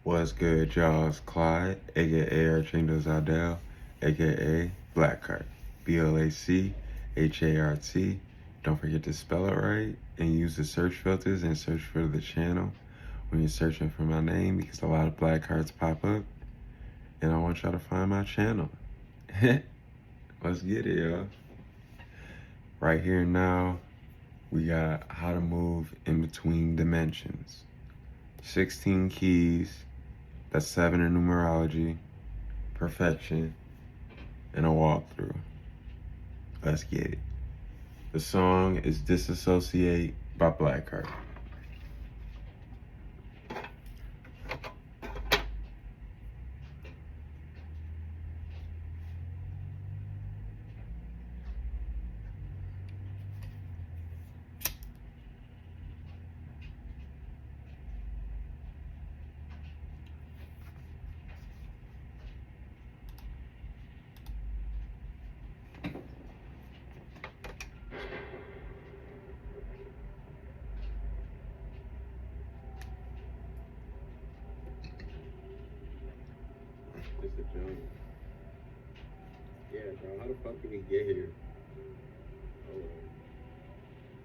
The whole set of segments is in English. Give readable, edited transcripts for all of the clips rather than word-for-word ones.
What's good, y'all? It's Clyde, aka Archango Zadell, aka Blackheart, BLACHART. Don't forget to spell it right and use the search filters and search for the channel when you're searching for my name because a lot of black hearts pop up and I want y'all to find my channel. Let's get it, y'all. Right here now, we got how to move in between dimensions. 16 keys. That's 7 in numerology, perfection, and a walkthrough. Let's get it. The song is Disassociate by Blackheart. It's a joke. Yeah, bro, how the fuck did we get here? Oh,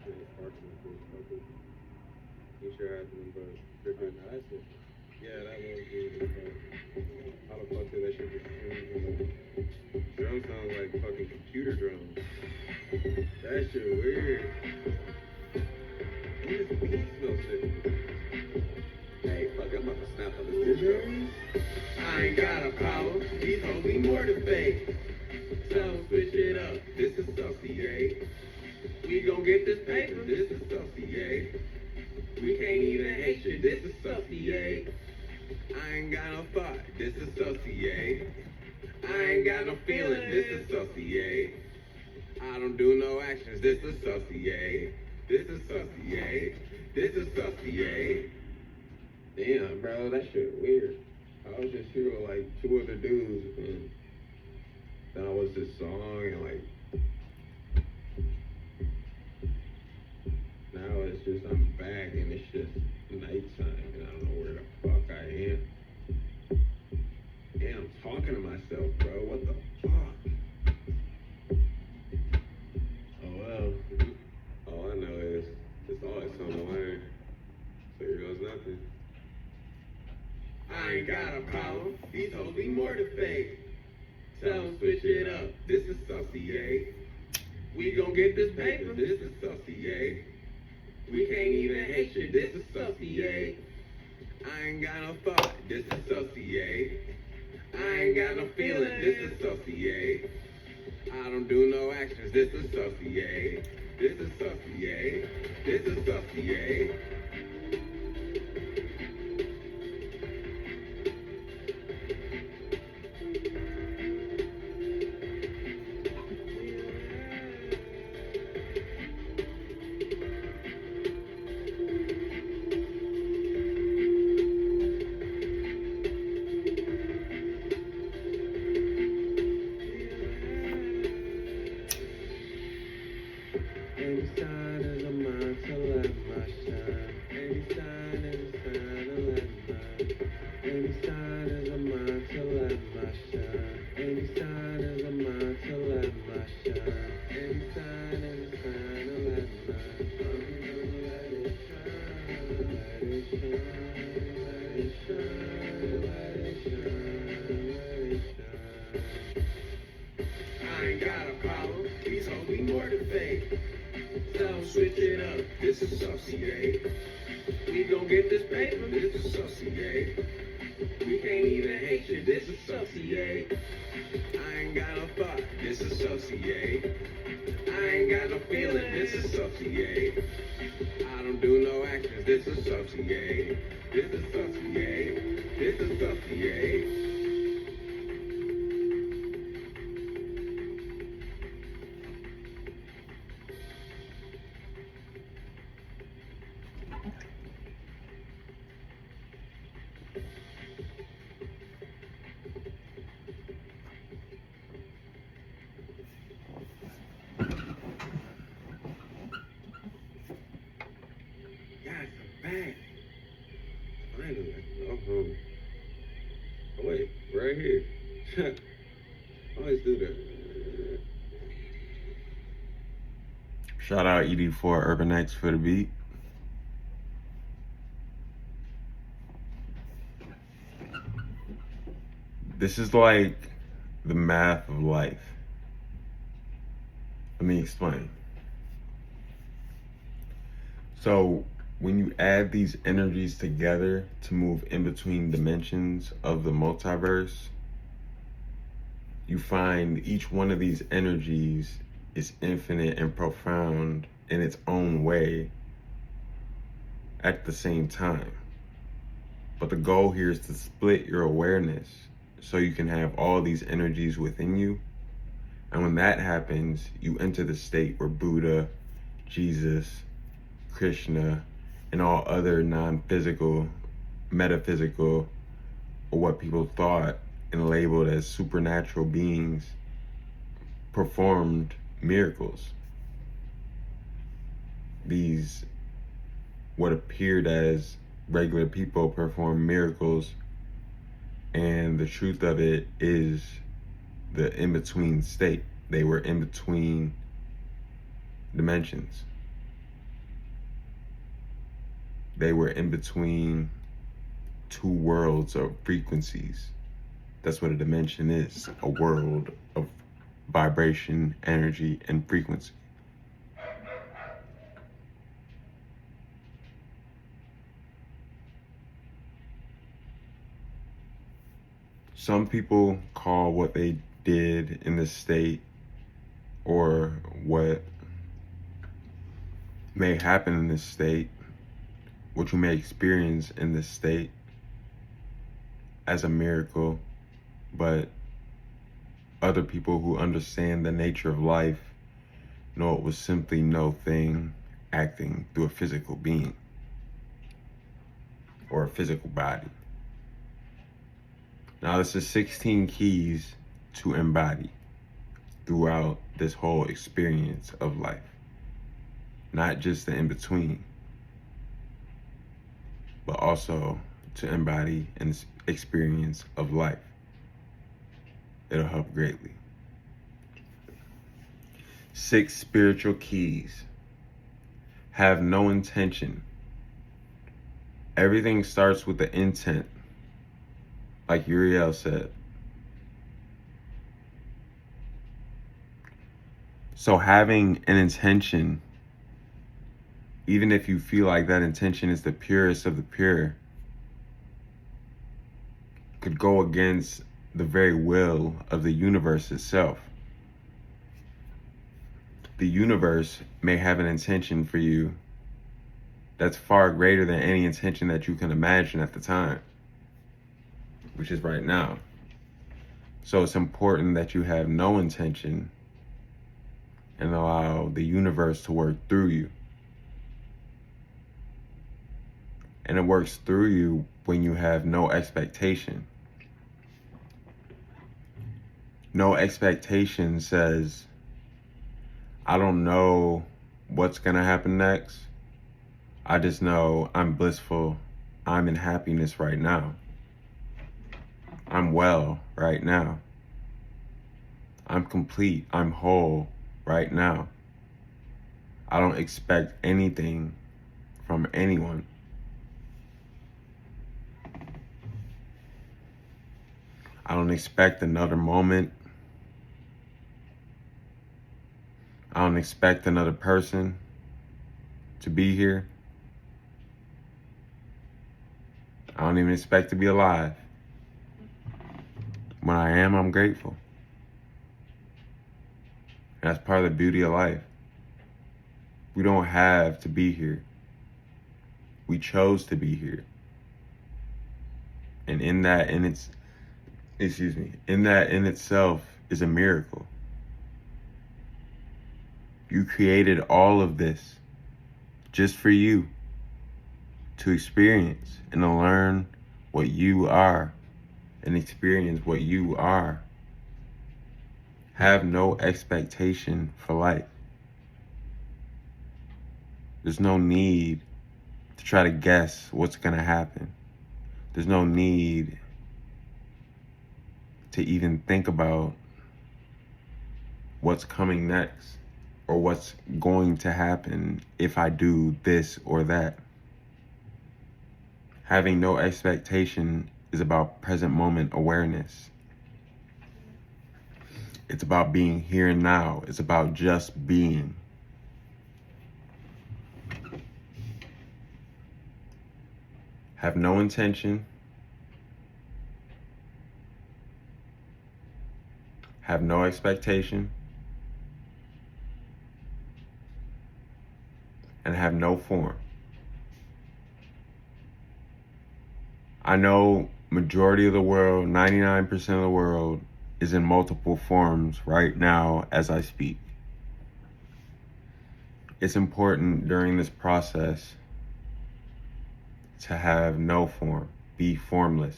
yeah, sparks and cool stuff. You sure has them, but freaking, that's it. Yeah, that was weird as fuck. How the fuck did that shit just drum sounds like fucking computer drums. That shit weird. This beat smells sick. Hey, fuck, I'm about to snap on this bitch. I ain't got a problem. These hoes need more to fake. So switch it up. Disassociate. We gon' get this paper. Disassociate. We can't even hate you. Disassociate. I ain't got no thought. Disassociate. I ain't got no feeling. Disassociate. I don't do no actions. Disassociate. Disassociate. Disassociate. Damn, bro, that shit weird. I was just here with like 2 other dudes, and then I was this song, and like now it's just I'm back, and it's just nighttime, and I don't know where the fuck I am. And I'm talking to myself, bro. What the fuck? Oh well. All I know is it's always something to learn. So here goes nothing. I ain't got a problem. These hoes be more to fake. Tell them switch it up. Disassociate. We gon' get this paper. Disassociate. We can't even hate you. Disassociate. I ain't got no thought. Disassociate. I ain't got no feeling. Disassociate. I don't do no actions. Disassociate. Disassociate. Disassociate. Any sign is a mind to let my shine. Any sign is a sign to let my. Any sign is a mind to let my shine. Any sign is a mind to let my shine. Any sign is a sign to let my. Let it shine, let it shine, let it shine, let it shine, let it shine. I ain't got a problem. These hoes be more than fake. Don't switch it up, disassociate. We gon' get this paper, disassociate. We can't even hate you, disassociate. I ain't got no thought, disassociate. I ain't got no feeling, disassociate. I don't do no actions, disassociate. Disassociate, disassociate. Guys, I'm back. Finally, I can go home. Oh, wait, right here. I always do that. Shout out ED4 Urban X for the beat. This is like the math of life. Let me explain. So when you add these energies together to move in between dimensions of the multiverse, you find each one of these energies is infinite and profound in its own way at the same time. But the goal here is to split your awareness so you can have all these energies within you. And when that happens, you enter the state where Buddha, Jesus, Krishna, and all other non-physical, metaphysical, or what people thought and labeled as supernatural beings performed miracles. These, what appeared as regular people, perform miracles, and the truth of it is the in-between state. They were in between dimensions. They were in between two worlds of frequencies. That's what a dimension is, a world of vibration, energy, and frequency. Some people call what they did in this state, or what may happen in this state, what you may experience in this state, as a miracle, but other people who understand the nature of life know it was simply no thing acting through a physical being or a physical body. Now, this is 16 keys to embody throughout this whole experience of life, not just the in-between, but also to embody an experience of life. It'll help greatly. 6 spiritual keys. Have no intention. Everything starts with the intent, like Uriel said. So having an intention, even if you feel like that intention is the purest of the pure, could go against the very will of the universe itself. The universe may have an intention for you that's far greater than any intention that you can imagine at the time, which is right now. So it's important that you have no intention and allow the universe to work through you. And it works through you when you have no expectation. No expectation says, I don't know what's gonna happen next. I just know I'm blissful. I'm in happiness right now. I'm well right now. I'm complete. I'm whole right now. I don't expect anything from anyone. I don't expect another moment. I don't expect another person to be here. I don't even expect to be alive. When I am, I'm grateful. And that's part of the beauty of life. We don't have to be here. We chose to be here. And in that in itself is a miracle. You created all of this just for you to experience and to learn what you are and experience what you are. Have no expectation for life. There's no need to try to guess what's gonna happen. There's no need to even think about what's coming next or what's going to happen if I do this or that. Having no expectation is about present moment awareness. It's about being here and now. It's about just being. Have no intention. Have no expectation. And have no form. I know majority of the world, 99% of the world, is in multiple forms right now as I speak. It's important during this process to have no form, be formless.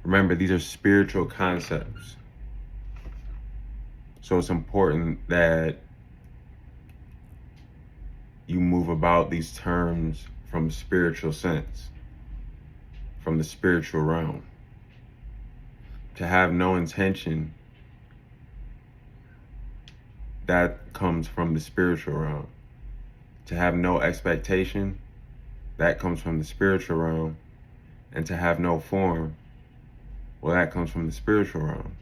Remember, these are spiritual concepts. So it's important that you move about these terms from a spiritual sense, from the spiritual realm. To have no intention, that comes from the spiritual realm. To have no expectation, that comes from the spiritual realm. And to have no form, well, that comes from the spiritual realm.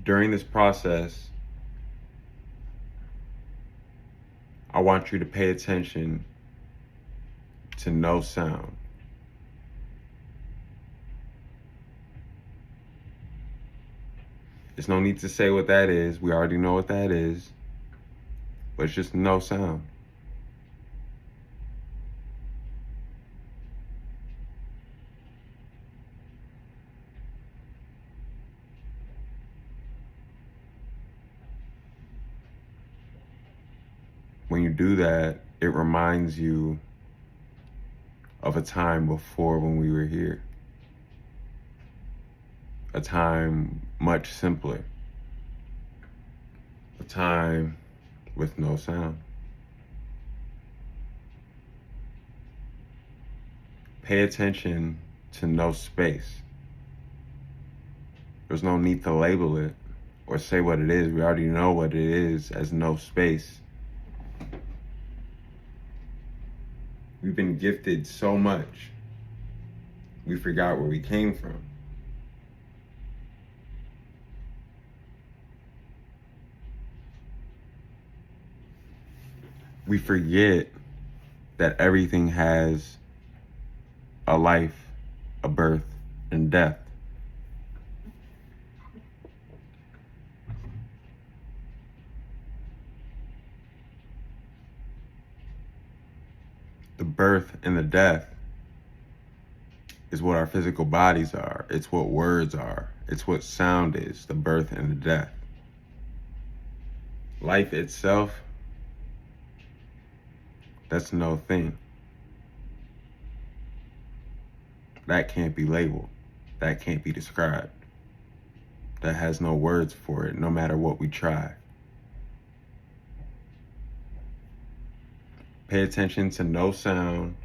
During this process, I want you to pay attention to no sound. There's no need to say what that is. We already know what that is. But it's just no sound. When you do that, it reminds you of a time before when we were here. A time much simpler. A time with no sound. Pay attention to no space. There's no need to label it or say what it is. We already know what it is as no space. We've been gifted so much, we forgot where we came from. We forget that everything has a life, a birth, and death. The birth and the death is what our physical bodies are. It's what words are. It's what sound is, the birth and the death. Life itself, that's no thing. That can't be labeled. That can't be described. That has no words for it, no matter what we try. Pay attention to no sound.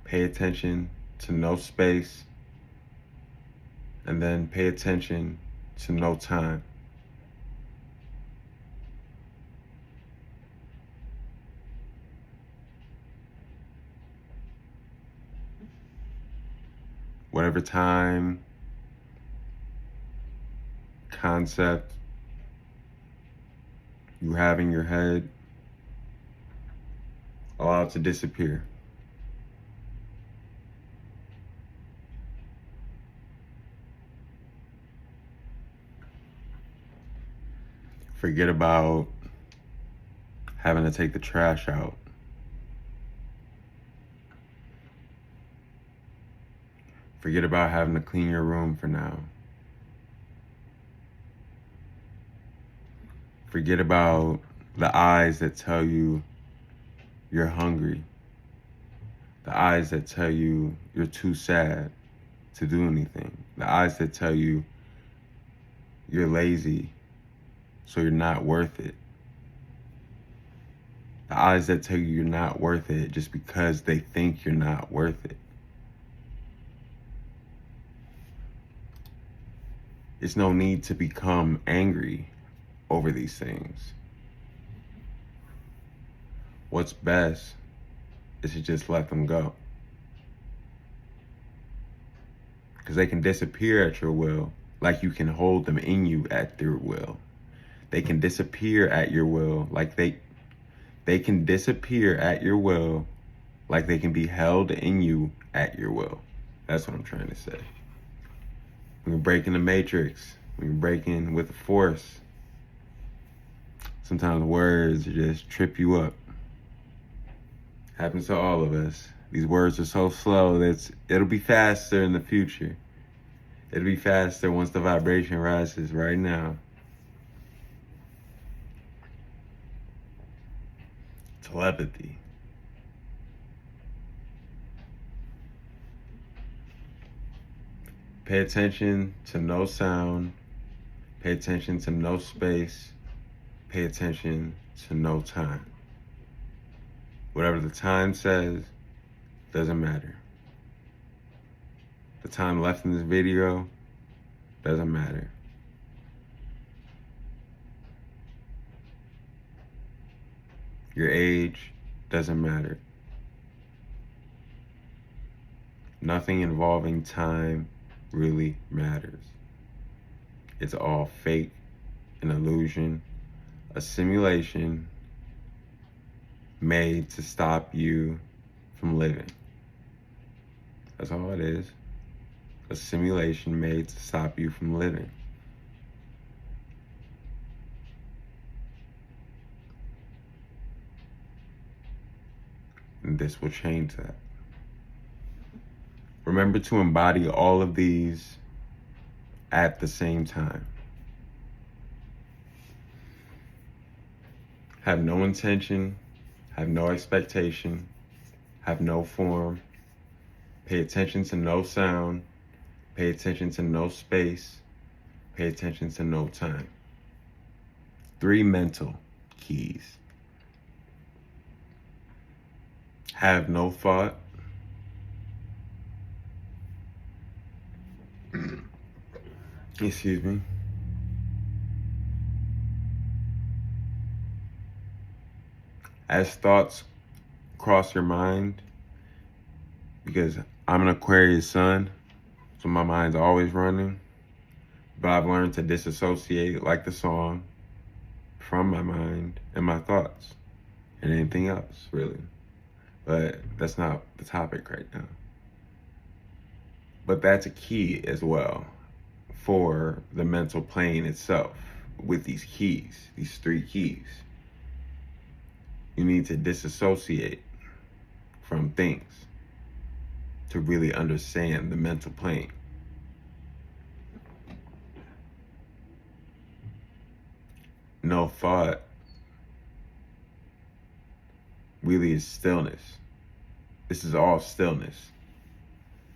Pay attention to no space. And then pay attention to no time. Whatever time, concept you have in your head, allow it to disappear. Forget about having to take the trash out. Forget about having to clean your room for now. Forget about the eyes that tell you you're hungry. The eyes that tell you you're too sad. to do anything. The eyes that tell you you're lazy, so you're not worth it. The eyes that tell you you're not worth it just because they think you're not worth it. It's no need to become angry over these things. What's best is to just let them go. Because they can disappear at your will, like you can hold them in you at their will. They can disappear at your will, like they can disappear at your will, like they can be held in you at your will. That's what I'm trying to say. When you're breaking the matrix, when you're breaking with the force, sometimes words just trip you up. Happens to all of us. These words are so slow that it'll be faster in the future. It'll be faster once the vibration rises. Right now, telepathy. Pay attention to no sound. Pay attention to no space. Pay attention to no time. Whatever the time says, doesn't matter. The time left in this video doesn't matter. Your age doesn't matter. Nothing involving time really matters. It's all fake, an illusion, a simulation made to stop you from living. That's all it is. A simulation made to stop you from living. And this will change that. Remember to embody all of these at the same time. Have no intention, have no expectation, have no form. Pay attention to no sound. Pay attention to no space. Pay attention to no time. 3 mental keys. Have no thought. Excuse me. As thoughts cross your mind, because I'm an Aquarius sun, so my mind's always running, but I've learned to disassociate, like the song, from my mind and my thoughts and anything else, really. But that's not the topic right now. But that's a key as well for the mental plane itself with these keys, these 3 keys. You need to disassociate from things to really understand the mental plane. No thought really is stillness. This is all stillness.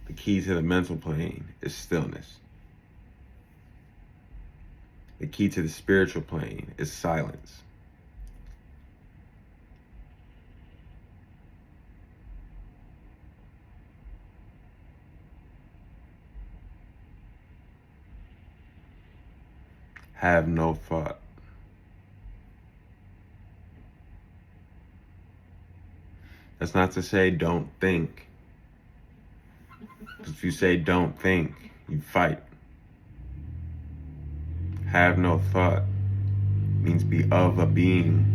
The key to the mental plane is stillness. The key to the spiritual plane is silence. Have no thought. That's not to say don't think. Because if you say don't think, you fight. Have no thought means be of a being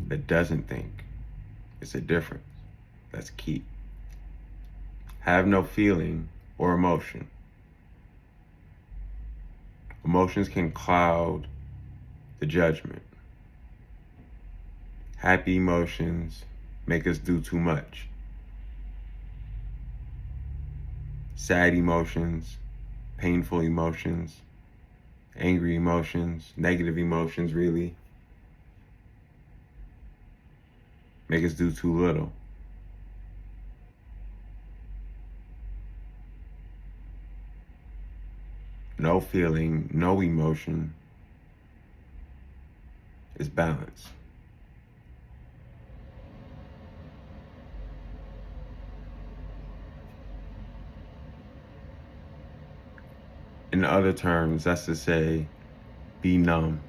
that doesn't think. It's a difference. That's key. Have no feeling or emotion. Emotions can cloud the judgment. Happy emotions make us do too much. Sad emotions, painful emotions, angry emotions, negative emotions really make us do too little. no feeling, no emotion is balance. In other terms, that's to say, be numb.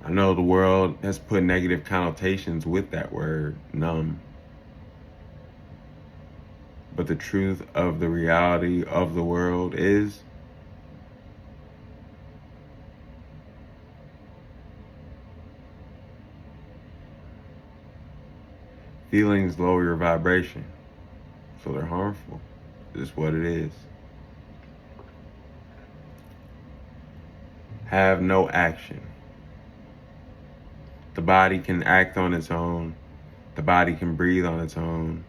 I know the world has put negative connotations with that word, numb. But the truth of the reality of the world is feelings lower your vibration, so they're harmful. It's what it is. Have no action. The body can act on its own. The body can breathe on its own.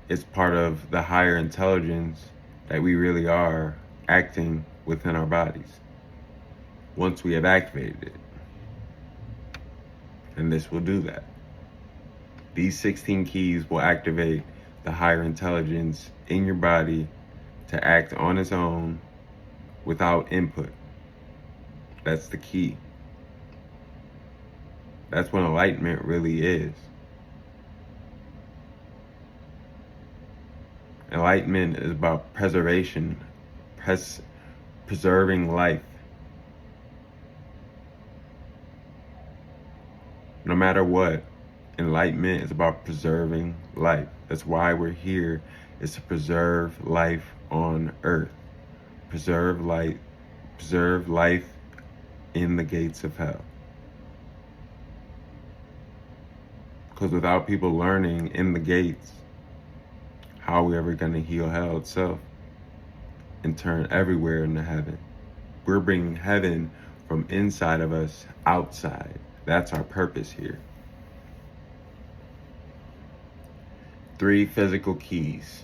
It's part of the higher intelligence that we really are acting within our bodies once we have activated it. And this will do that. These 16 keys will activate the higher intelligence in your body to act on its own without input. That's the key. That's what enlightenment really is. Enlightenment is about preservation, preserving life. No matter what, enlightenment is about preserving life. That's why we're here, is to preserve life on earth. Preserve life in the gates of hell. Because without people learning in the gates, how are we ever going to heal hell itself and turn everywhere into heaven? We're bringing heaven from inside of us outside. That's our purpose here. 3 physical keys.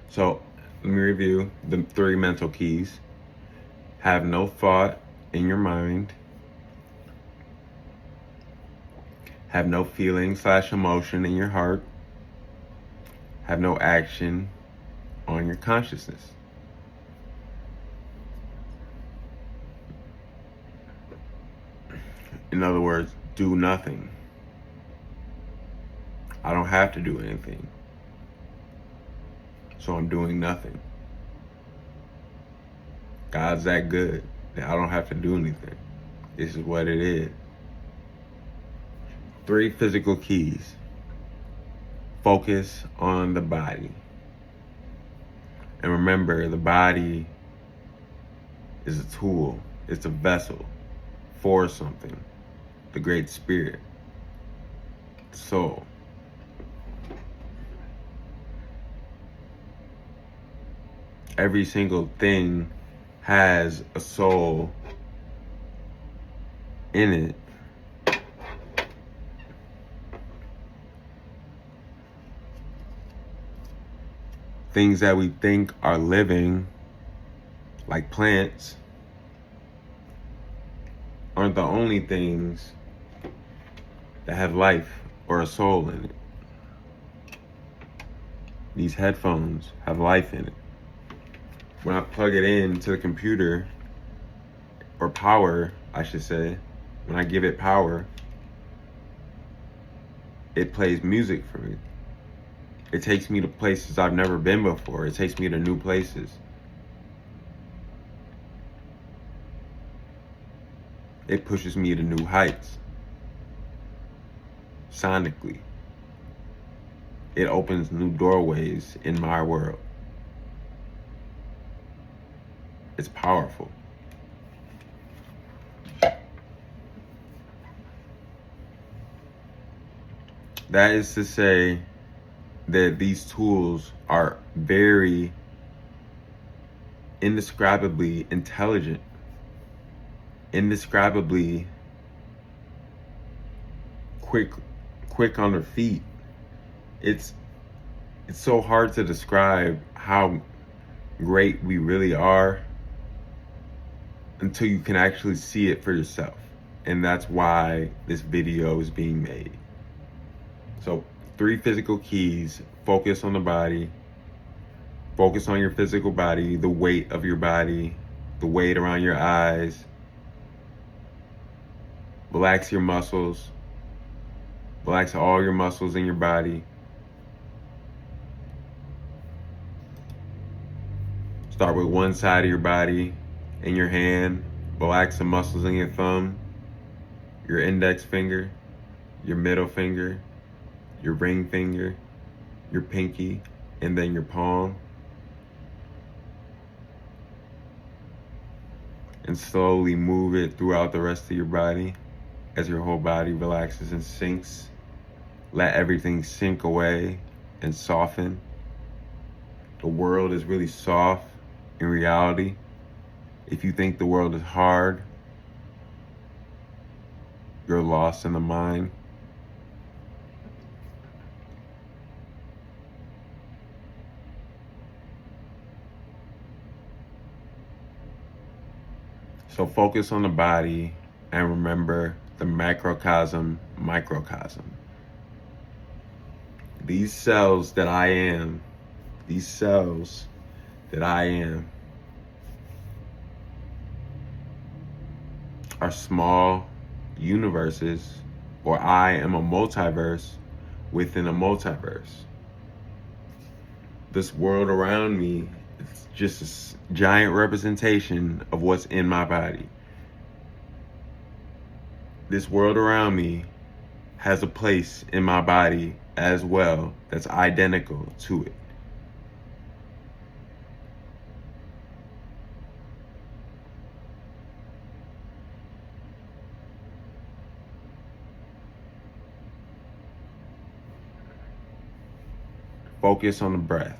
So let me review the 3 mental keys. Have no thought in your mind. Have no feeling/emotion in your heart. Have no action on your consciousness. In other words, do nothing. I don't have to do anything. So I'm doing nothing. God's that good that I don't have to do anything. This is what it is. 3 physical keys. Focus on the body. And remember, the body is a tool. It's a vessel for something. The Great Spirit. Soul. Every single thing has a soul in it. Things that we think are living, like plants, aren't the only things that have life or a soul in it. These headphones have life in it. When I plug it into the computer, or power, I should say, when I give it power, it plays music for me. It takes me to places I've never been before. It takes me to new places. It pushes me to new heights. Sonically. It opens new doorways in my world. It's powerful. That is to say that these tools are very indescribably intelligent, indescribably quick on their feet. It's so hard to describe how great we really are until you can actually see it for yourself. And that's why this video is being made. So 3 physical keys. focus on the body. Focus on your physical body, the weight of your body, the weight around your eyes. Relax your muscles. Relax all your muscles in your body. Start with one side of your body in your hand. Relax the muscles in your thumb, your index finger, your middle finger, your ring finger, your pinky, and then your palm. And slowly move it throughout the rest of your body as your whole body relaxes and sinks. Let everything sink away and soften. The world is really soft in reality. If you think the world is hard, you're lost in the mind. So focus on the body and remember the macrocosm, microcosm. These cells that I am, are small universes, or I am a multiverse within a multiverse. This world around me is just a giant representation of what's in my body. This world around me has a place in my body as well that's identical to it. Focus on the breath.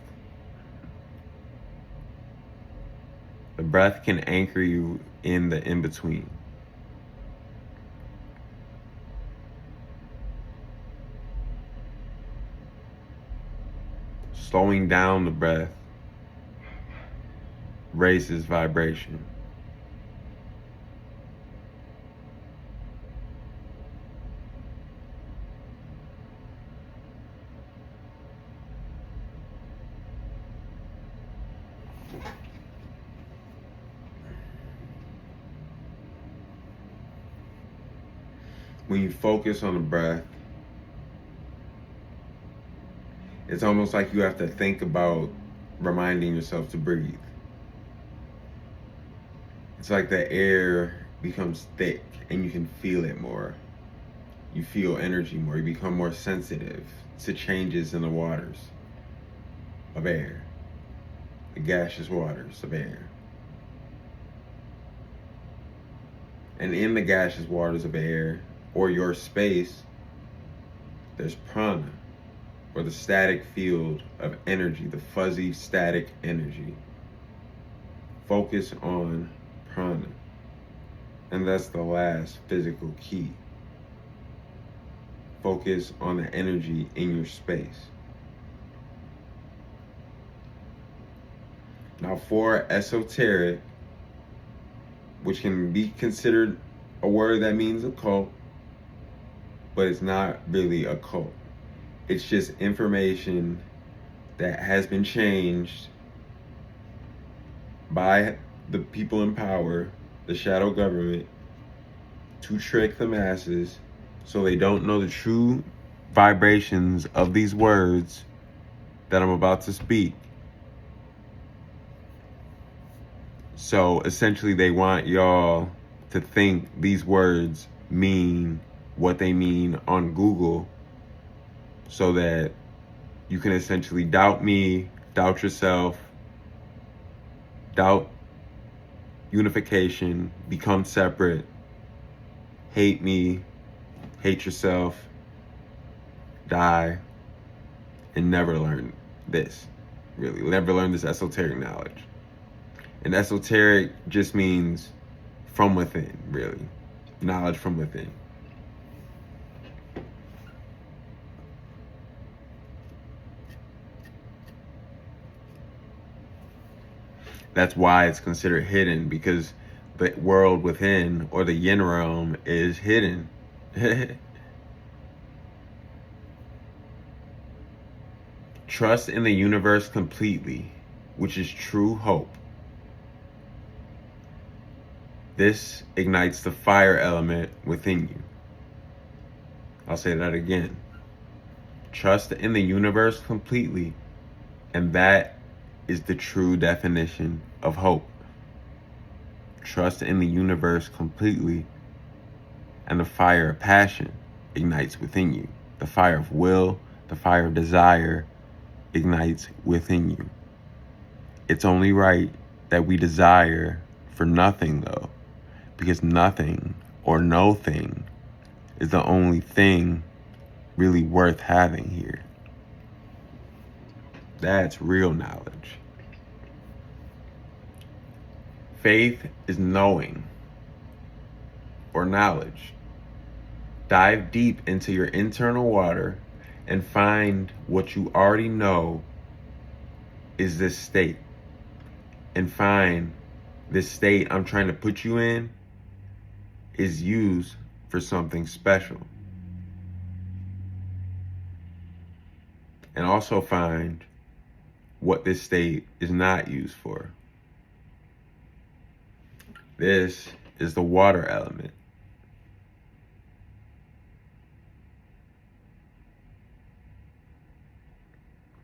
The breath can anchor you in the in-between. Slowing down the breath raises vibration. When you focus on the breath, it's almost like you have to think about reminding yourself to breathe. It's like the air becomes thick and you can feel it more. You feel energy more. You become more sensitive to changes in the waters of air, the gaseous waters of air. And in the gaseous waters of air, or your space, there's prana, or the static field of energy, the fuzzy static energy. Focus on prana. And that's the last physical key. Focus on the energy in your space. Now, for esoteric, which can be considered a word that means occult, but it's not really a cult. It's just information that has been changed by the people in power, the shadow government, to trick the masses so they don't know the true vibrations of these words that I'm about to speak. So essentially they want y'all to think these words mean what they mean on Google, so that you can essentially doubt me, doubt yourself, doubt unification, become separate, hate me, hate yourself, die, and never learn this, really. Never learn this esoteric knowledge. And esoteric just means from within, really. Knowledge from within. That's why it's considered hidden, because the world within, or the yin realm, is hidden. Trust in the universe completely, which is true hope. This ignites the fire element within you. I'll say that again. Trust in the universe completely, and that is the true definition of hope. Trust in the universe completely, and the fire of passion ignites within you. The fire of will, the fire of desire ignites within you. It's only right that we desire for nothing, though, because nothing or no thing is the only thing really worth having here. That's real knowledge. Faith is knowing or knowledge. Dive deep into your internal water and find what you already know is this state. And find this state I'm trying to put you in is used for something special. And also find what this state is not used for. This is the water element.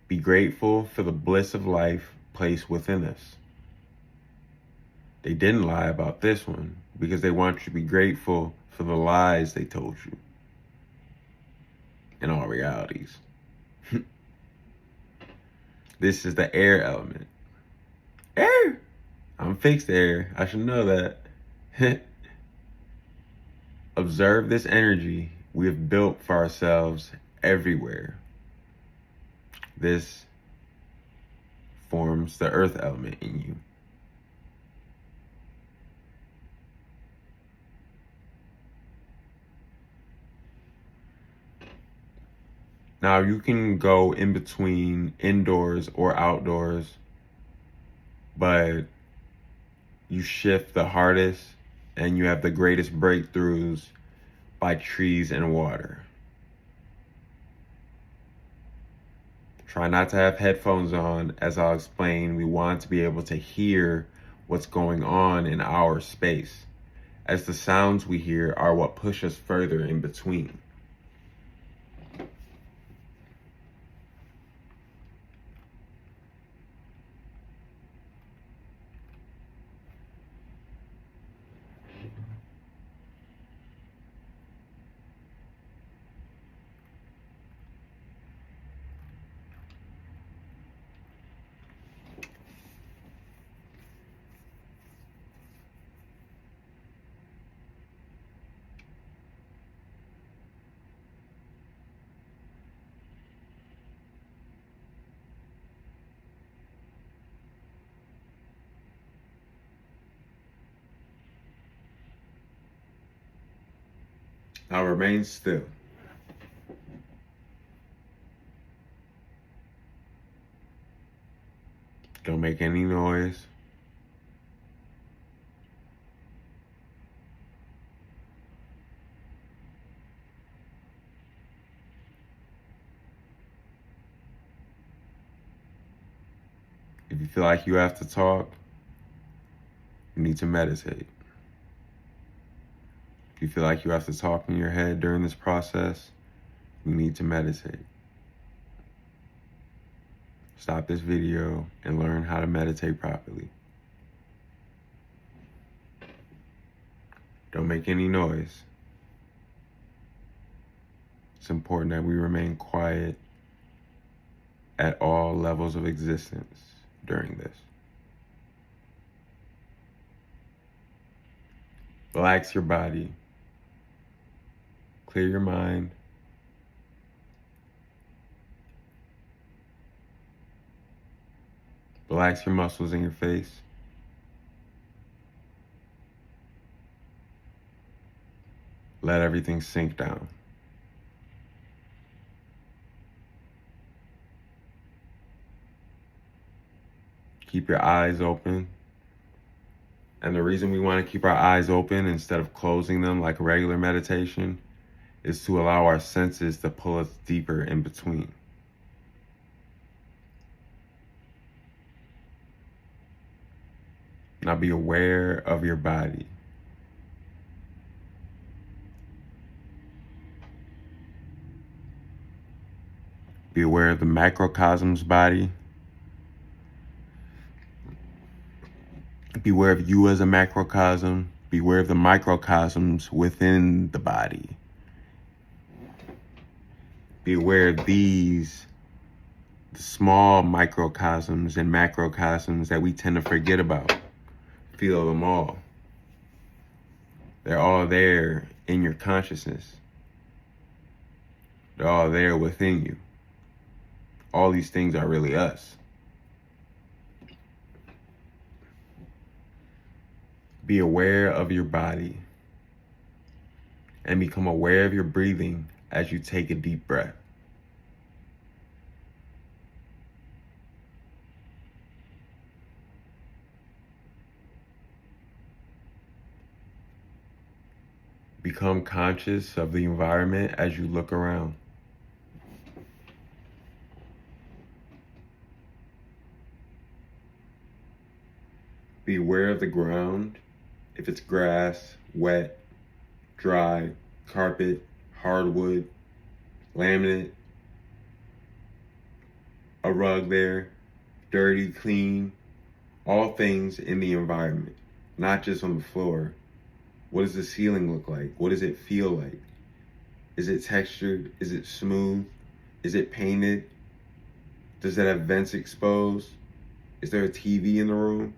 Be grateful for the bliss of life placed within us. They didn't lie about this one because they want you to be grateful for the lies they told you. In all realities. This is the air element. Air! I'm fixed air. I should know that. Observe this energy we have built for ourselves everywhere. This forms the earth element in you. Now you can go in between indoors or outdoors, but you shift the hardest and you have the greatest breakthroughs by trees and water. Try not to have headphones on. As I'll explain, we want to be able to hear what's going on in our space, as the sounds we hear are what push us further in between. Now remain still. Don't make any noise. If you feel like you have to talk, you need to meditate. If you feel like you have to talk in your head during this process, you need to meditate. Stop this video and learn how to meditate properly. Don't make any noise. It's important that we remain quiet at all levels of existence during this. Relax your body. Clear your mind. Relax your muscles in your face. Let everything sink down. Keep your eyes open. And the reason we want to keep our eyes open instead of closing them like a regular meditation is to allow our senses to pull us deeper in between. Now be aware of your body. Be aware of the macrocosm's body. Beware of you as a macrocosm. Beware of the microcosms within the body. Be aware of these, the small microcosms and macrocosms that we tend to forget about. Feel them all. They're all there in your consciousness. They're all there within you. All these things are really us. Be aware of your body and become aware of your breathing as you take a deep breath. Become conscious of the environment as you look around. Be aware of the ground, if it's grass, wet, dry, carpet, hardwood, laminate, a rug there, dirty, clean, all things in the environment, not just on the floor. What does the ceiling look like? What does it feel like? Is it textured? Is it smooth? Is it painted? Does it have vents exposed? Is there a TV in the room?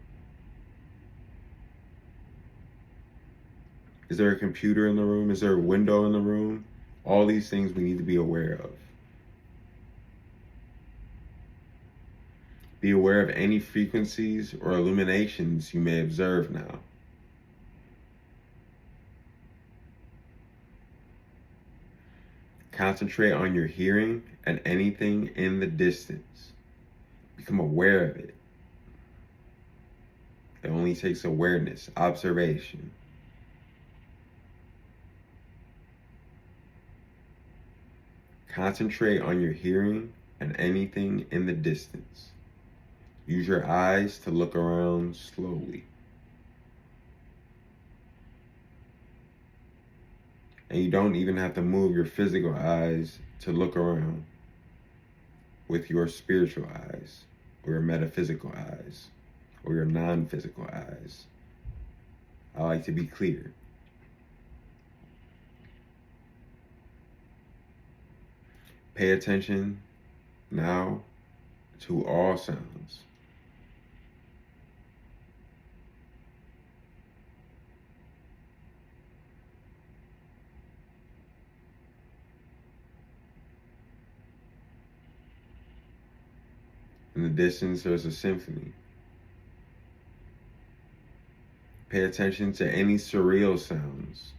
Is there a computer in the room? Is there a window in the room? All these things we need to be aware of. Be aware of any frequencies or illuminations you may observe now. Concentrate on your hearing and anything in the distance. Become aware of it. It only takes awareness, observation. Concentrate on your hearing and anything in the distance. Use your eyes to look around slowly. And you don't even have to move your physical eyes to look around with your spiritual eyes, or your metaphysical eyes, or your non-physical eyes. I like to be clear. Pay attention now to all sounds. In the distance, there's a symphony. Pay attention to any surreal sounds.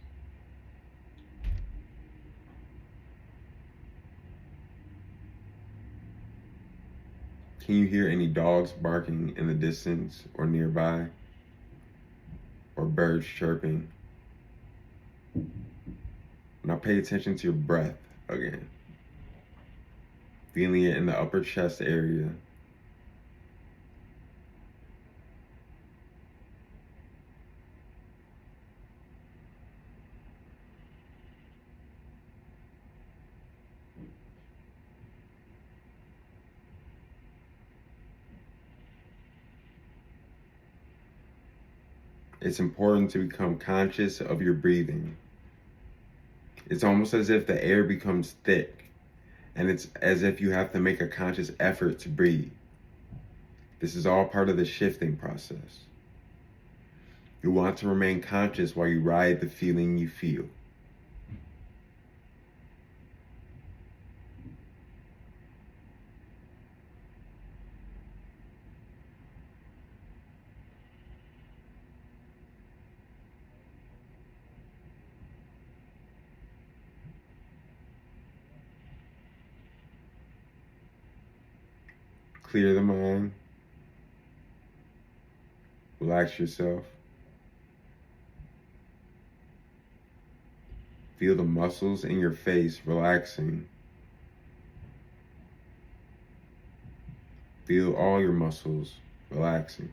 Can you hear any dogs barking in the distance or nearby? Or birds chirping? Now pay attention to your breath again. Feeling it in the upper chest area. It's important to become conscious of your breathing. It's almost as if the air becomes thick, and it's as if you have to make a conscious effort to breathe. This is all part of the shifting process. You want to remain conscious while you ride the feeling you feel. Clear the mind. Relax yourself. Feel the muscles in your face relaxing. Feel all your muscles relaxing.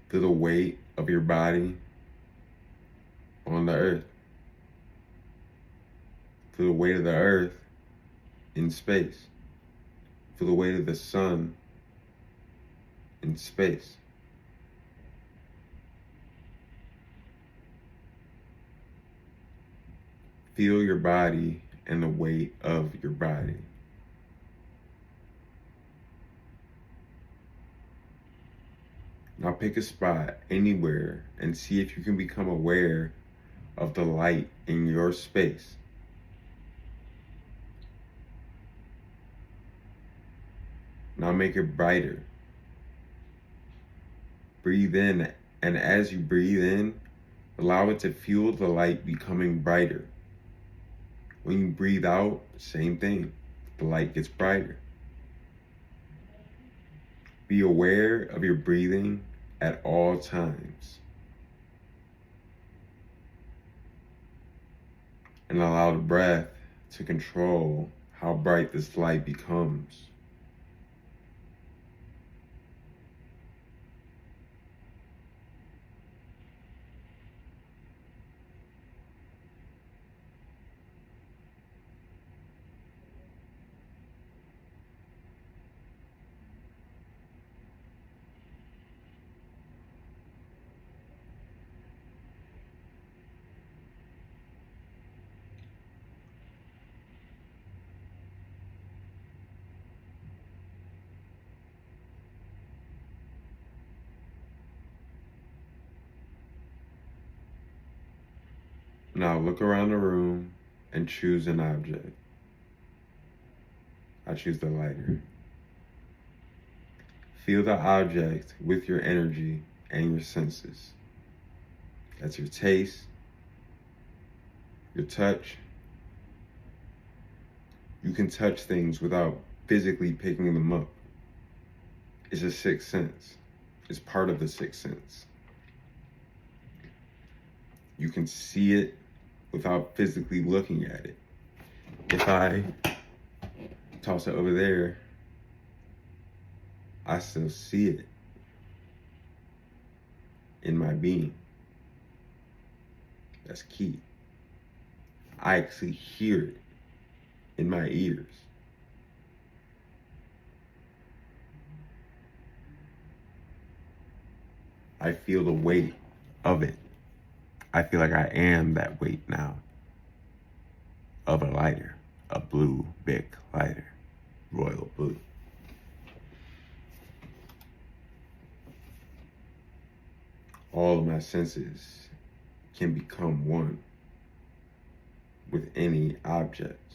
Feel the weight of your body on the earth. Feel the weight of the earth in space. Feel the weight of the sun in space. Feel your body and the weight of your body. Now pick a spot anywhere and see if you can become aware of the light in your space. Now make it brighter. Breathe in, and as you breathe in, allow it to fuel the light becoming brighter. When you breathe out, same thing, the light gets brighter. Be aware of your breathing at all times. And allow the breath to control how bright this light becomes. Now look around the room and choose an object. I choose the lighter. Feel the object with your energy and your senses. That's your taste, your touch. You can touch things without physically picking them up. It's a sixth sense. It's part of the sixth sense. You can see it without physically looking at it. If I toss it over there, I still see it in my being. That's key. I actually hear it in my ears. I feel the weight of it. I feel like I am that weight now of a lighter, a blue Bic lighter, royal blue. All of my senses can become one with any object,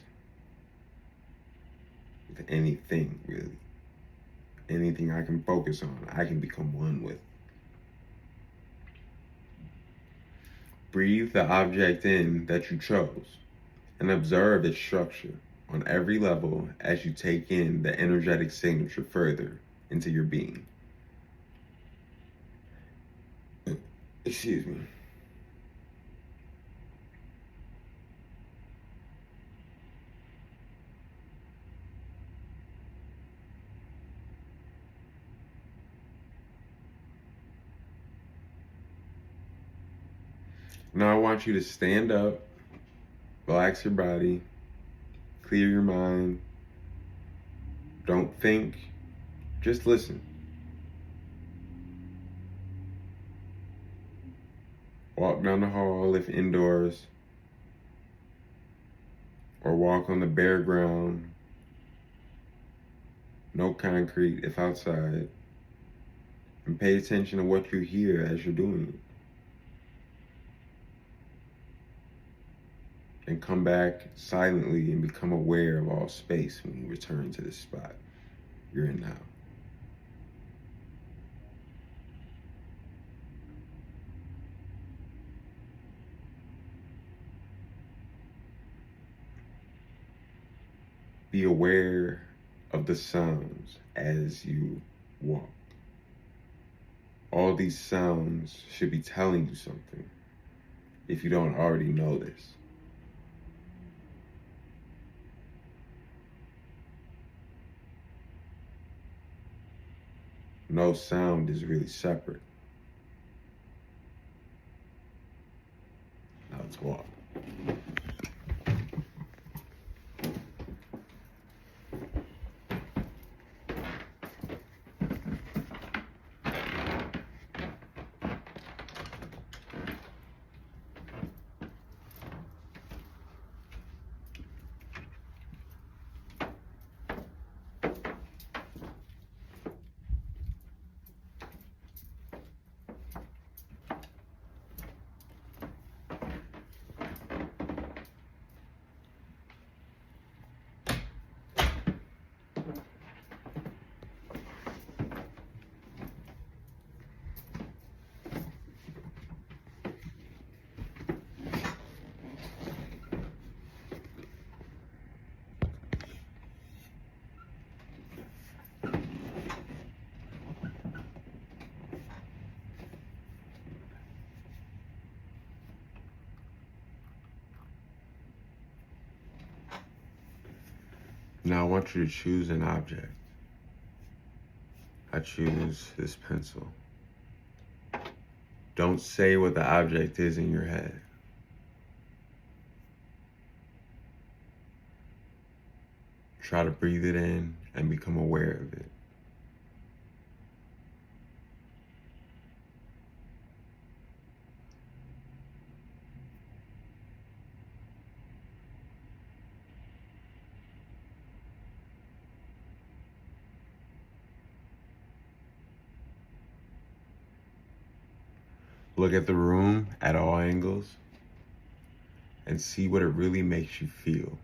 with anything really. Anything I can focus on, I can become one with. Breathe the object in that you chose and observe its structure on every level as you take in the energetic signature further into your being. Excuse me. Now I want you to stand up, relax your body, clear your mind. Don't think, just listen. Walk down the hall if indoors, or walk on the bare ground. No concrete if outside. And pay attention to what you hear as you're doing it. And come back silently and become aware of all space when you return to this spot you're in now. Be aware of the sounds as you walk. All these sounds should be telling you something if you don't already know this. No sound is really separate. Let's walk. Now I want you to choose an object. I choose this pencil. Don't say what the object is in your head. Try to breathe it in and become aware of it. Look at the room at all angles and see what it really makes you feel.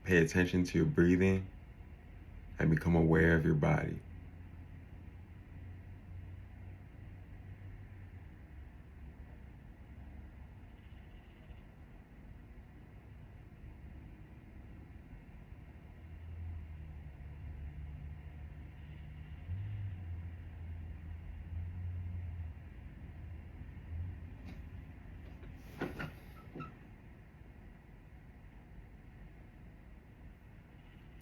Pay attention to your breathing and become aware of your body.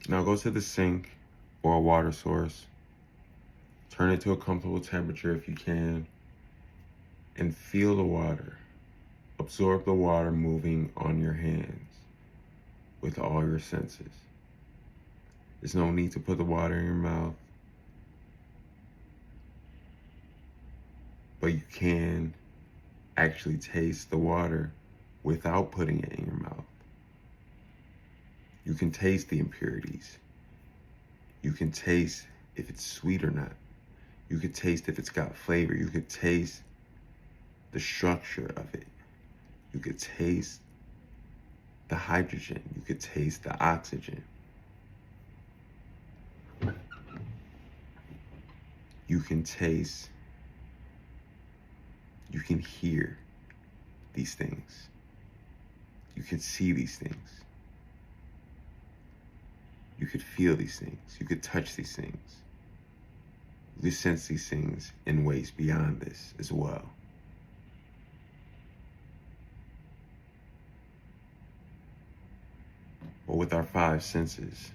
Now go to the sink or a water source. Turn it to a comfortable temperature if you can, and feel the water. Absorb the water moving on your hands with all your senses. There's no need to put the water in your mouth, but you can actually taste the water without putting it in your mouth. You can taste the impurities. You can taste if it's sweet or not. You could taste if it's got flavor. You could taste the structure of it. You could taste the hydrogen. You could taste the oxygen. You can taste, you can hear these things. You can see these things. You could feel these things. You could touch these things. You could sense these things in ways beyond this as well. But with our five senses,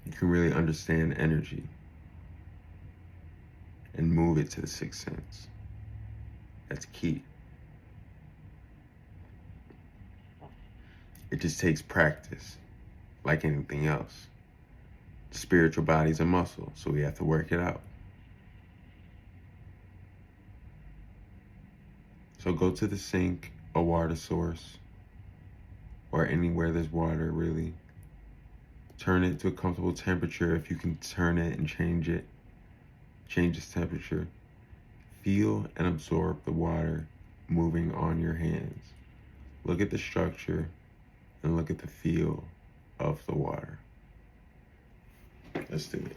you can really understand energy and move it to the sixth sense. That's key. It just takes practice, like anything else. The spiritual body's a muscle, so we have to work it out. So go to the sink, a water source, or anywhere there's water, really. Turn it to a comfortable temperature if you can turn it and change its temperature. Feel and absorb the water moving on your hands. Look at the structure and look at the feel of the water. Let's do it.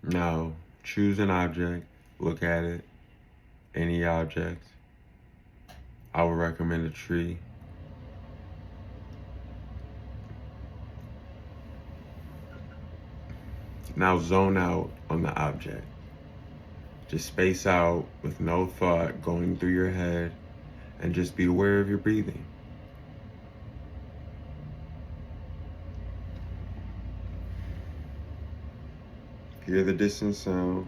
Now, choose an object, look at it, any object. I would recommend a tree. Now zone out on the object. Just space out with no thought going through your head and just be aware of your breathing. Hear the distant sound,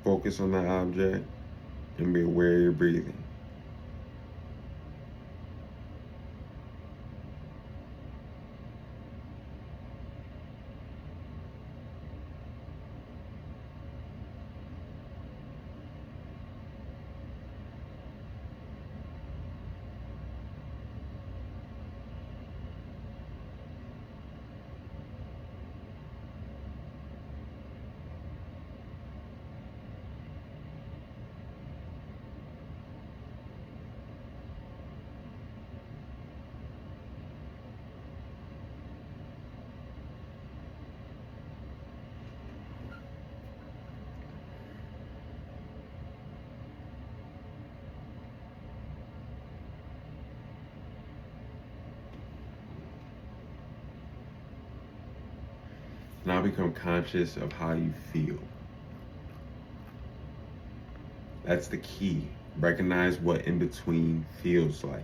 focus on the object, and be aware of your breathing. Now become conscious of how you feel. That's the key. Recognize what in between feels like.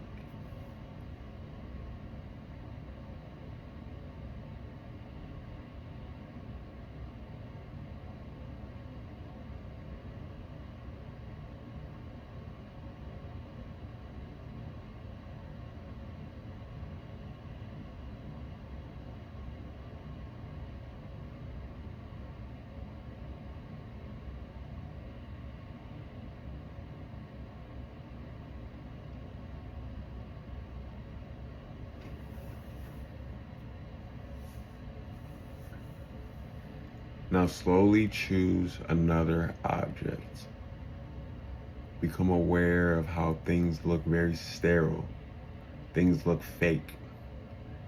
Now slowly choose another object. Become aware of how things look very sterile. Things look fake.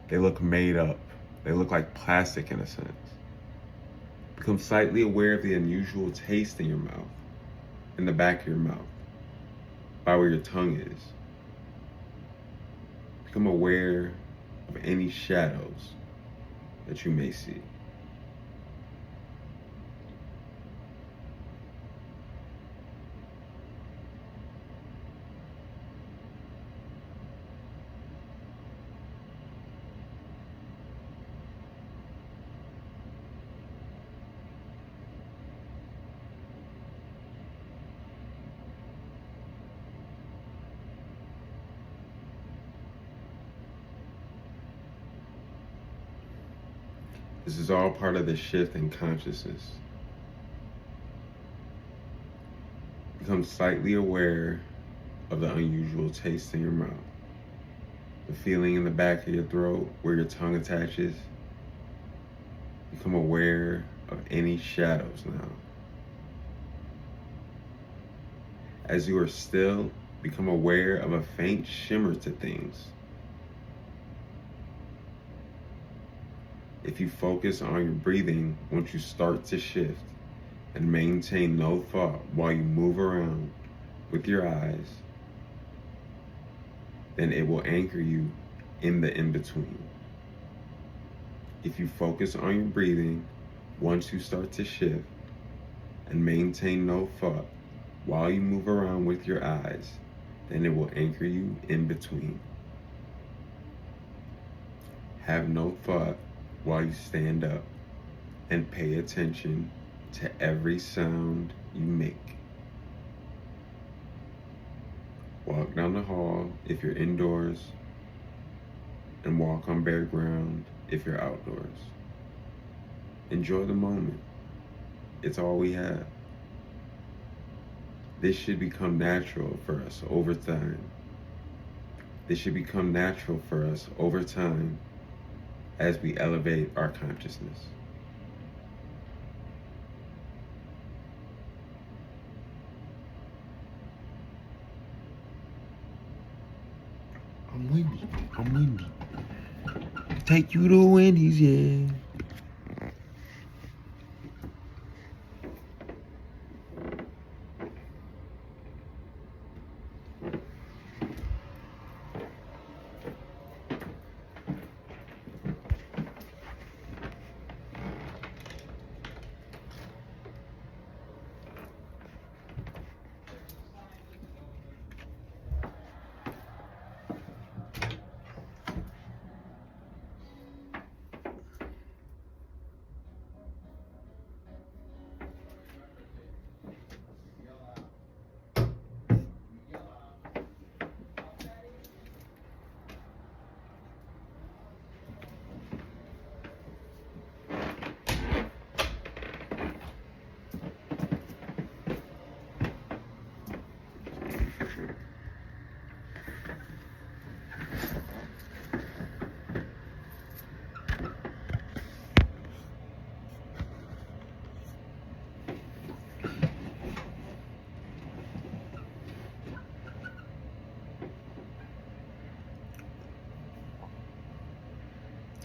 They look made up. They look like plastic in a sense. Become slightly aware of the unusual taste in your mouth, in the back of your mouth, by where your tongue is. Become aware of any shadows that you may see. This is all part of the shift in consciousness. Become slightly aware of the unusual taste in your mouth, the feeling in the back of your throat where your tongue attaches. Become aware of any shadows now. As you are still, become aware of a faint shimmer to things. If you focus on your breathing, once you start to shift and maintain no thought while you move around with your eyes, then it will anchor you in the in-between. If you focus on your breathing, once you start to shift and maintain no thought while you move around with your eyes, then it will anchor you in between. Have no thought while you stand up and pay attention to every sound you make. Walk down the hall if you're indoors, and walk on bare ground if you're outdoors. Enjoy the moment. It's all we have. This should become natural for us over time. This should become natural for us over time as we elevate our consciousness. I'm windy. Take you to Wendy's, yeah.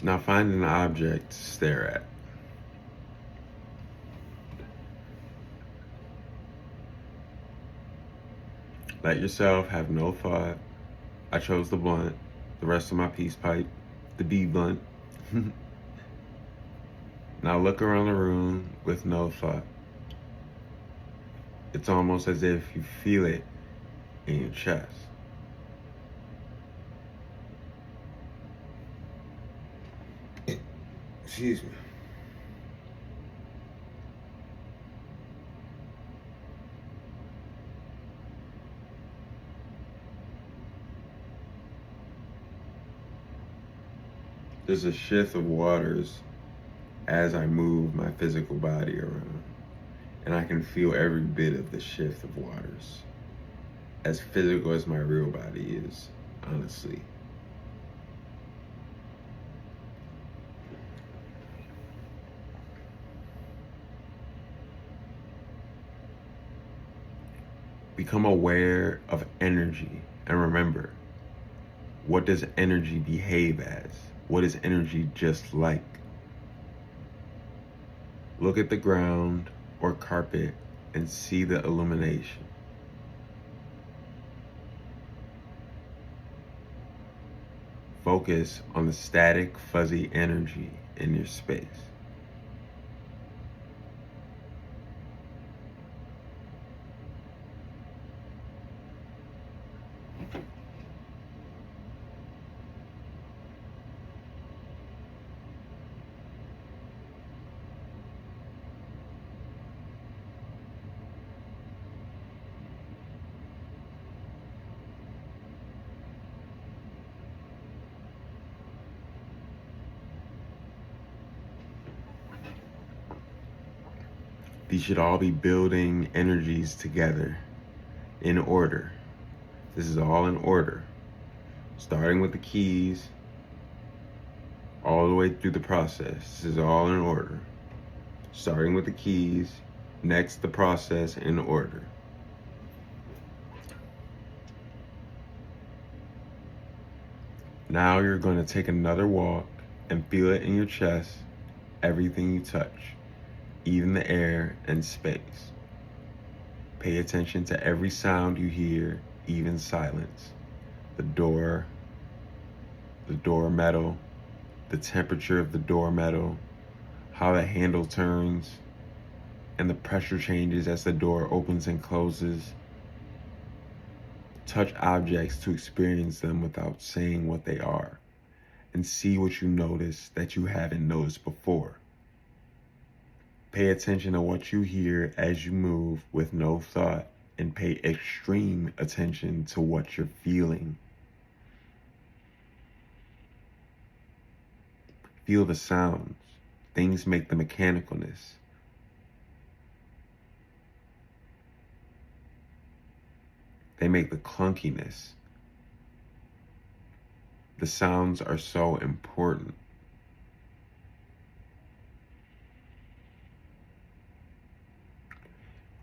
Now find an object to stare at. Let yourself have no thought. I chose the blunt, the rest of my peace pipe, the B blunt. Now look around the room with no thought. It's almost as if you feel it in your chest. Excuse me. There's a shift of waters as I move my physical body around, and I can feel every bit of the shift of waters. As physical as my real body is, honestly. Become aware of energy, and remember, what does energy behave as? What is energy just like? Look at the ground or carpet and see the illumination. Focus on the static, fuzzy energy in your space. These should all be building energies together in order. This is all in order. Starting with the keys, all the way through the process. This is all in order. Starting with the keys, next the process in order. Now you're going to take another walk and feel it in your chest, everything you touch, even the air and space. Pay attention to every sound you hear, even silence. The door metal, the temperature of the door metal, how the handle turns, and the pressure changes as the door opens and closes. Touch objects to experience them without saying what they are, and see what you notice that you haven't noticed before. Pay attention to what you hear as you move with no thought, and pay extreme attention to what you're feeling. Feel the sounds. Things make the mechanicalness. They make the clunkiness. The sounds are so important.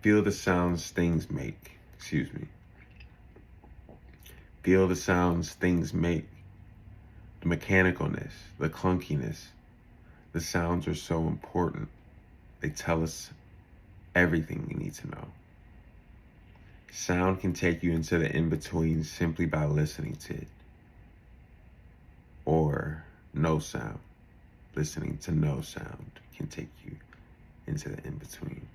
Feel the sounds things make. Excuse me. Feel the sounds things make. The mechanicalness, the clunkiness. The sounds are so important. They tell us everything we need to know. Sound can take you into the in-between simply by listening to it. Or no sound. Listening to no sound can take you into the in-between.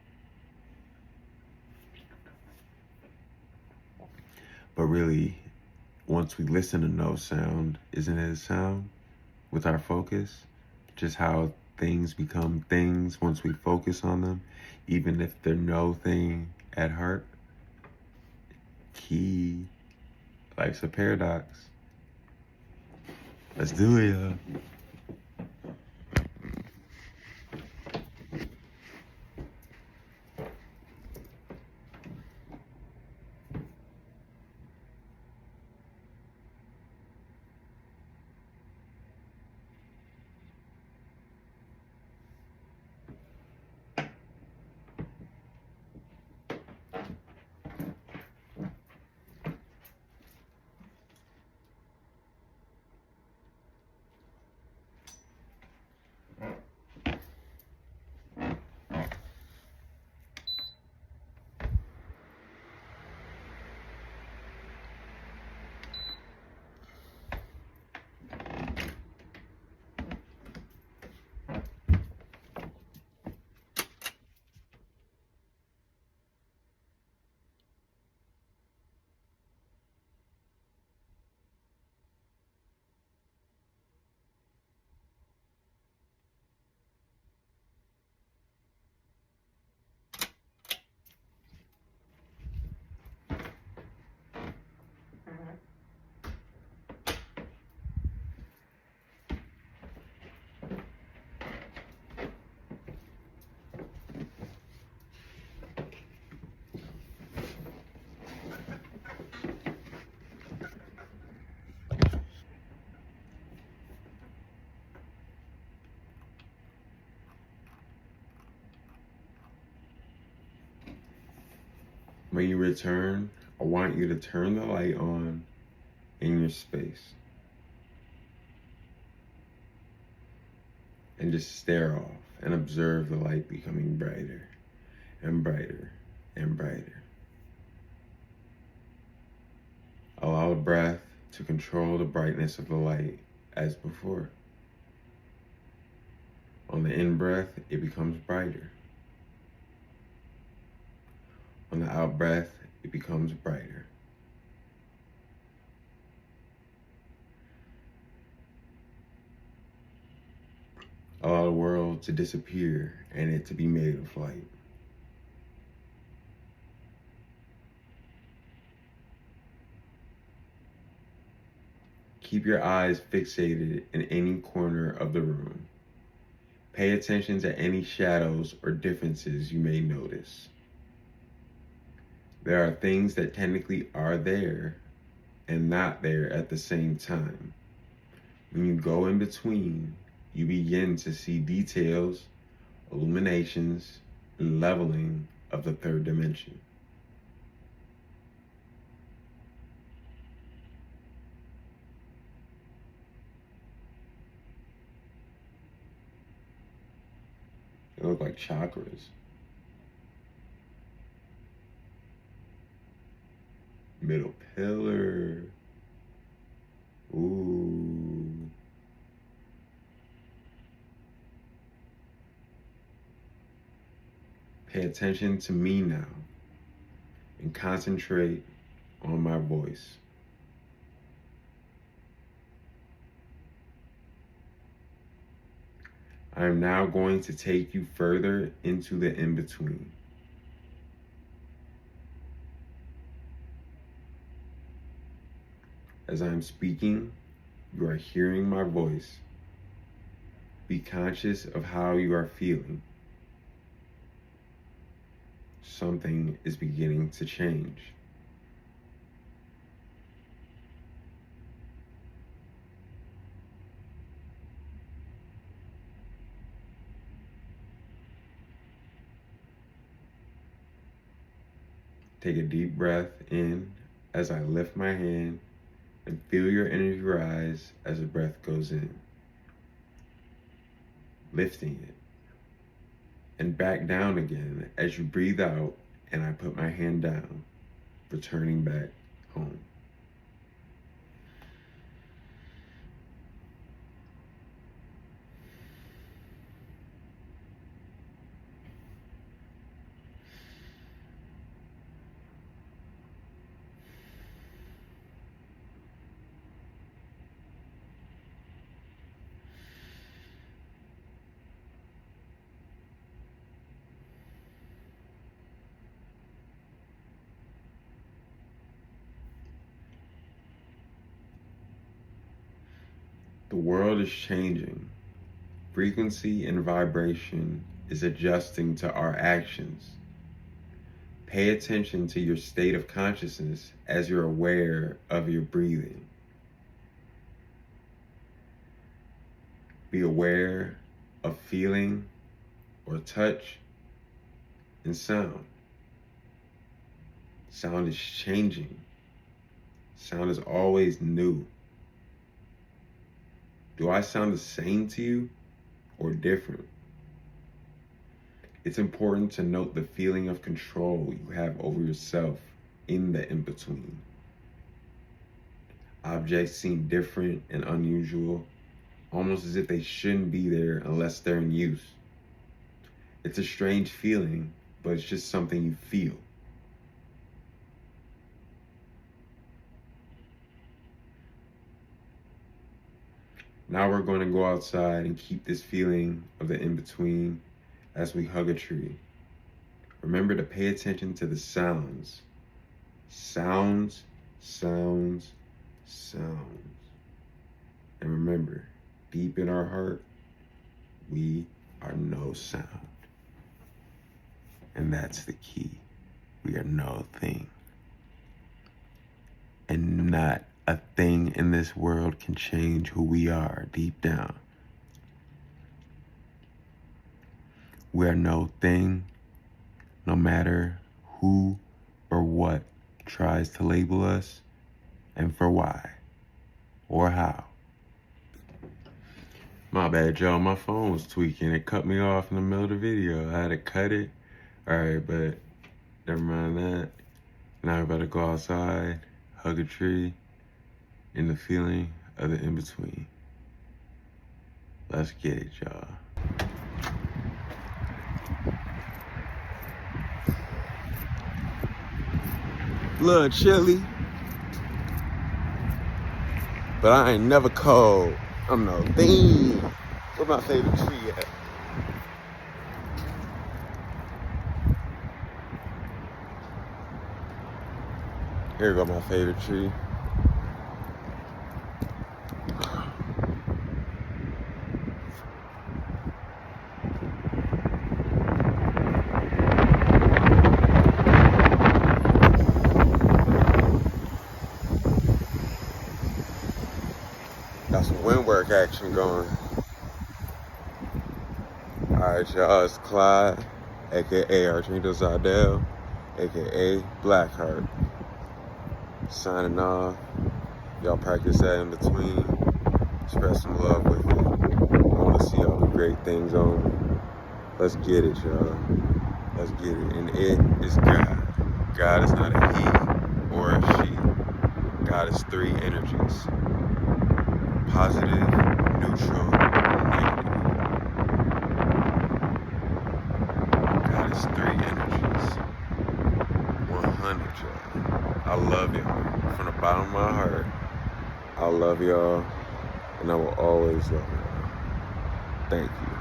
But really, once we listen to no sound, isn't it a sound? With our focus, just how things become things once we focus on them, even if they're no thing at heart. Key. Life's a paradox. Let's do it, y'all. When you return, I want you to turn the light on in your space and just stare off and observe the light becoming brighter and brighter and brighter. Allow the breath to control the brightness of the light as before. On the in-breath, it becomes brighter. On the out-breath, it becomes brighter. Allow the world to disappear and it to be made of light. Keep your eyes fixated in any corner of the room. Pay attention to any shadows or differences you may notice. There are things that technically are there and not there at the same time. When you go in between, you begin to see details, illuminations, and leveling of the third dimension. They look like chakras. Middle pillar. Ooh. Pay attention to me now and concentrate on my voice. I am now going to take you further into the in-between. As I am speaking, you are hearing my voice. Be conscious of how you are feeling. Something is beginning to change. Take a deep breath in as I lift my hand and feel your energy rise as the breath goes in. Lifting it. And back down again as you breathe out and I put my hand down, returning back home. The world is changing. Frequency and vibration is adjusting to our actions. Pay attention to your state of consciousness as you're aware of your breathing. Be aware of feeling or touch and sound. Sound is changing. Sound is always new. Do I sound the same to you or different? It's important to note the feeling of control you have over yourself in the in-between. Objects seem different and unusual, almost as if they shouldn't be there unless they're in use. It's a strange feeling, but it's just something you feel. Now we're going to go outside and keep this feeling of the in-between as we hug a tree. Remember to pay attention to the sounds. Sounds, sounds, sounds. And remember, deep in our heart, we are no sound. And that's the key. We are no thing. And not a thing in this world can change who we are deep down. We are no thing, no matter who or what tries to label us, and for why or how. My bad, y'all. My phone was tweaking. It cut me off in the middle of the video. I had to cut it. Alright, but never mind that. Now we're about to go outside, hug a tree, and the feeling of the in-between. Let's get it, y'all. Little chilly, but I ain't never cold. I'm no thing. Where my favorite tree at? Here go my favorite tree. Got some windwork action going. Alright, y'all, it's Clyde, aka Archangel Zardell, aka Blackheart. Signing off. Y'all practice that in between. Spread some love with it. I want to see all the great things on me. Let's get it, y'all. Let's get it. And it is God. God is not a he or a she. God is three energies. Positive, neutral, negative. God is three energies. 100, y'all. I love y'all. From the bottom of my heart, I love y'all. And I will always love y'all. Thank you.